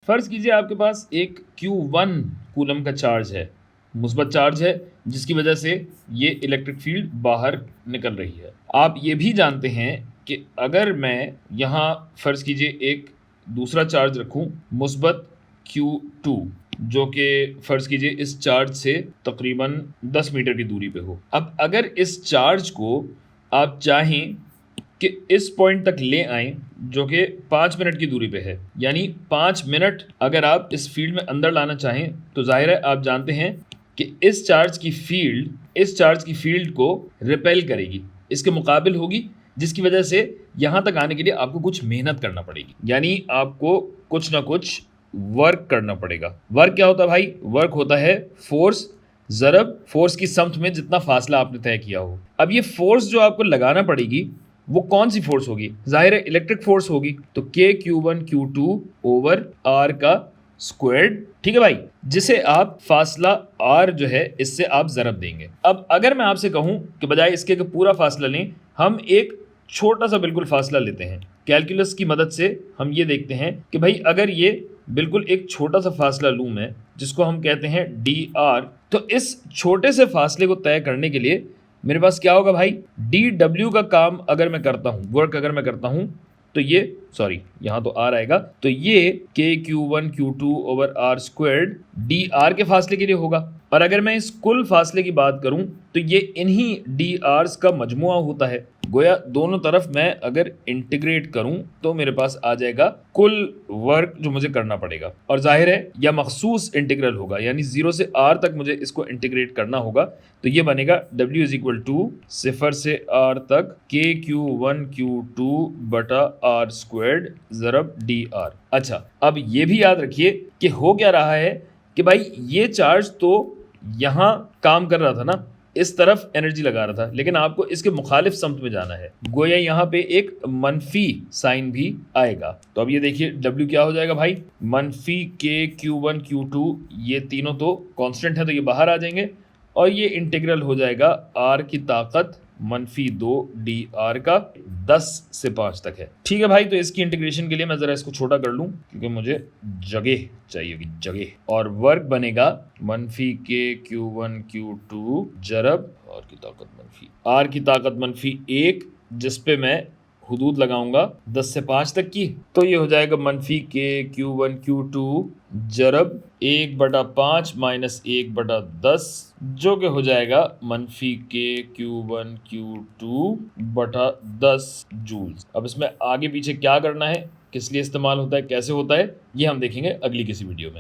फर्ज कीजिए आपके पास एक Q1 कूलम का चार्ज है, मुस्बत चार्ज है, जिसकी वजह से ये इलेक्ट्रिक फील्ड बाहर निकल रही है। आप ये भी जानते हैं कि अगर मैं यहाँ फर्ज कीजिए एक दूसरा चार्ज रखूँ मुस्बत Q2, जो कि फ़र्ज़ कीजिए इस चार्ज से तकरीबन 10 मीटर की दूरी पे हो। अब अगर इस चार्ज को आप चाहें कि इस पॉइंट तक ले आएँ जो कि 5 मिनट की दूरी पे है, यानी 5 मिनट अगर आप इस फील्ड में अंदर लाना चाहें तो ज़ाहिर है आप जानते हैं कि इस चार्ज की फील्ड को रिपेल करेगी, इसके मुकाबिल होगी, जिसकी वजह से यहाँ तक आने के लिए आपको कुछ मेहनत करना पड़ेगी, यानी आपको कुछ ना कुछ वर्क करना पड़ेगा। वर्क क्या होता है भाई? वर्क होता है फोर्स ज़रब फोर्स की समत में जितना फासला आपने तय किया हो। अब ये फोर्स जो आपको लगाना पड़ेगी वो कौन सी फोर्स होगी? जाहिर है इलेक्ट्रिक फोर्स होगी, तो Q1 Q2 ओवर R का स्क्वायर्ड, ठीक है भाई, जिसे आप फासला R जो है इससे आप ज़रब देंगे। अब अगर मैं आपसे कहूं कि बजाय इसके कि पूरा फासला लें, हम एक छोटा सा बिल्कुल फासला लेते हैं। कैलकुलस की मदद से हम ये देखते हैं कि भाई अगर ये बिल्कुल एक छोटा सा फासला लूँ मैं, जिसको हम कहते हैं dr, तो इस छोटे से फासले को तय करने के लिए मेरे पास क्या होगा भाई? dw का काम अगर मैं करता हूँ, वर्क अगर मैं करता हूँ, तो ये सॉरी यहाँ तो r आएगा, तो ये Q1 Q2 over R squared dr के फासले के लिए होगा। और अगर मैं इस कुल फासले की बात करूं तो ये इन्हीं dRs का मजमुआ होता है। गोया दोनों तरफ मैं अगर इंटीग्रेट करूं तो मेरे पास आ जाएगा कुल वर्क जो मुझे करना पड़ेगा, और जाहिर है यह मखसूस इंटीग्रल होगा, यानी 0 से R तक मुझे इसको इंटीग्रेट करना होगा। तो ये बनेगा W इज इक्वल टू 0 से R तक Q1 Q2 बटा R स्क्वायर्ड ज़रब dr। अच्छा, अब ये भी याद रखिए कि हो क्या रहा है कि भाई ये चार्ज तो यहाँ काम कर रहा था ना, इस तरफ एनर्जी लगा रहा था, लेकिन आपको इसके मुखालिफ समत में जाना है, गोया यहाँ पे एक मनफी साइन भी आएगा। तो अब ये देखिए W क्या हो जाएगा भाई? मनफी Q1 Q2, ये तीनों तो कांस्टेंट है तो ये बाहर आ जाएंगे, और ये इंटीग्रल हो जाएगा R की ताकत -2 dr का 10 से 5 तक है। ठीक है भाई, तो इसकी इंटीग्रेशन के लिए मैं ज़रा इसको छोटा कर लूँ क्योंकि मुझे जगह चाहिए होगी, जगह। और वर्क बनेगा -Q1 Q2 जरब R की ताकत -1, जिस पे मैं हुदूद लगाऊंगा 10 से 5 तक की, तो ये हो जाएगा Q1 Q2 जरब 1/5 माइनस 1/10, जो कि हो जाएगा Q1 Q2 बटा 10 जूल्स। अब इसमें आगे पीछे क्या करना है, किस लिए इस्तेमाल होता है, कैसे होता है, ये हम देखेंगे अगली किसी वीडियो में।